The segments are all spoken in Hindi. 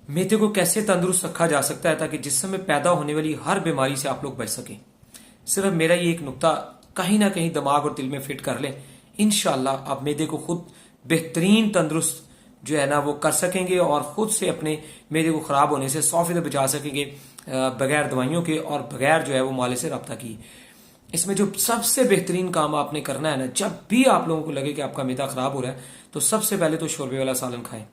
मैदे को कैसे तंदुरुस्त रखा जा सकता है ताकि जिस्म में पैदा होने वाली हर बीमारी से आप लोग बच सकें। सिर्फ मेरा ये एक नुक्ता कहीं ना कहीं दिमाग और दिल में फिट कर लें, इंशाल्लाह आप मैदे को खुद बेहतरीन तंदुरुस्त जो है ना वो कर सकेंगे और खुद से अपने मैदे को खराब होने से 100% बचा सकेंगे बगैर दवाइयों के और बगैर जो है वो माले से रब्ता किए। इसमें जो सबसे बेहतरीन काम आपने करना है ना, जब भी आप लोगों को लगे कि आपका मैदा खराब हो रहा है तो सबसे पहले तो शोरबे वाला सालन खाएं।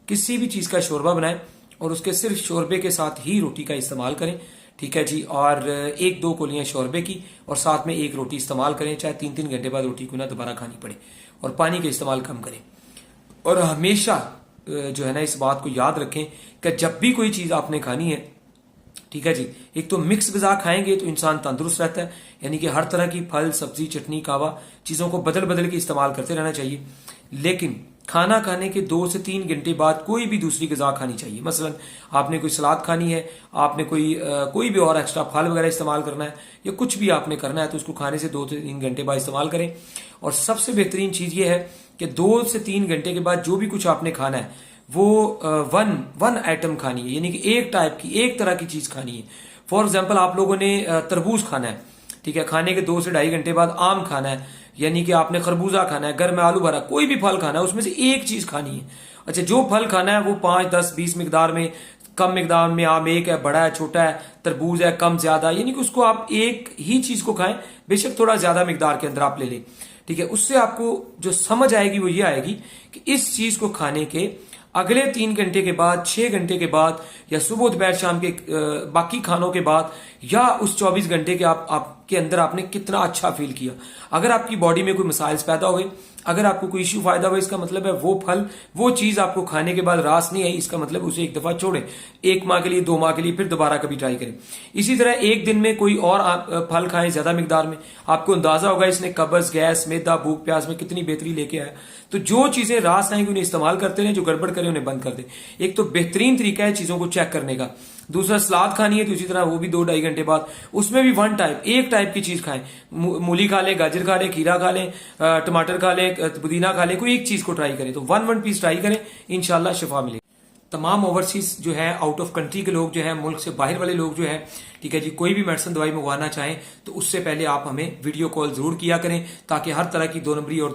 किसी भी चीज का शोरबा बनाएं और उसके सिर्फ शोरबे के साथ ही रोटी का इस्तेमाल करें, ठीक है जी। और 1-2 कोलियां शोरबे की और साथ में 1 रोटी इस्तेमाल करें, चाहे 3-3 घंटे बाद रोटी को ना दोबारा खानी पड़े। और पानी का इस्तेमाल कम करें और हमेशा जो है ना इस बात को याद रखें कि जब भी कोई चीज आपने खानी है, ठीक है जी, एक तो मिक्स ग़िज़ा खाएंगे तो इंसान तंदुरुस्त रहता है, यानी कि हर तरह की फल सब्जी चटनी कावा चीजों को बदल बदल के इस्तेमाल करते रहना चाहिए। लेकिन खाना खाने के 2 से 3 घंटे बाद कोई भी दूसरी ग़िज़ा खानी चाहिए। मसलन आपने कोई सलाद खानी है, आपने कोई भी और एक्स्ट्रा फल वगैरह इस्तेमाल करना है या कुछ भी आपने करना है तो उसको खाने से 2 से 3 घंटे बाद इस्तेमाल करें। और सबसे बेहतरीन चीज ये है कि 2 से 3 घंटे के बाद जो भी कुछ आपने खाना है वो वन आइटम खानी है, यानी कि एक तरह की चीज खानी है। फॉर एग्जाम्पल आप लोगों ने तरबूज खाना है, ठीक है, खाने के 2 से 2.5 घंटे बाद आम खाना है, यानी कि आपने खरबूजा खाना है, घर में आलू भरा, कोई भी फल खाना है, उसमें से एक चीज खानी है। अच्छा, जो फल खाना है वो 5, 10, 20 मिकदार में, कम मिकदार में। आम एक है, बड़ा है, छोटा है, तरबूज है, कम ज्यादा, यानी कि उसको आप एक ही चीज को खाएं, बेशक थोड़ा ज्यादा मिकदार के अंदर आप ले लें, ठीक है। उससे आपको जो समझ आएगी वो ये आएगी कि इस चीज को खाने के अगले 3 घंटे के बाद, 6 घंटे के बाद या सुबह दोपहर शाम के बाकी खानों के बाद या उस 24 घंटे के आपके अंदर आपने कितना अच्छा फील किया। अगर आपकी बॉडी में कोई मसाइल्स पैदा हुए, अगर आपको कोई इश्यू फायदा हुआ, इसका मतलब है वो फल वो चीज आपको खाने के बाद रास नहीं आई, इसका मतलब उसे एक दफा छोड़े, 1 माह के लिए, 2 माह के लिए, फिर दोबारा कभी ट्राई करें। इसी तरह एक दिन में कोई और फल खाएं ज्यादा मिकदार में, आपको अंदाजा होगा इसने कब्ज, गैस, मैदा, भूख प्यास में कितनी बेहतरी लेके आया। तो जो चीजें रास आएंगी उन्हें इस्तेमाल करते रहे, जो गड़बड़ करें उन्हें बंद कर दे। एक तो बेहतरीन तरीका है चीजों को चेक करने का। दूसरा, सलाद खानी है तो इसी तरह वो भी 2-2.5 घंटे बाद, उसमें भी एक टाइप की चीज खाएं। मूली खा लें, गाजर खा लें, खीरा खा लें, टमाटर खा लें, पुदीना खा लें, कोई एक चीज को ट्राई करें। तो 1 पीस ट्राई करें, इंशाल्लाह शिफा मिले। तमाम ओवरसीज जो है, आउट ऑफ कंट्री के लोग जो है, मुल्क से बाहर वाले लोग जो है, ठीक है जी, कोई भी मेडिसिन दवाई मंगवाना चाहें तो उससे पहले आप हमें वीडियो कॉल जरूर किया करें ताकि हर तरह की 2 नंबरी और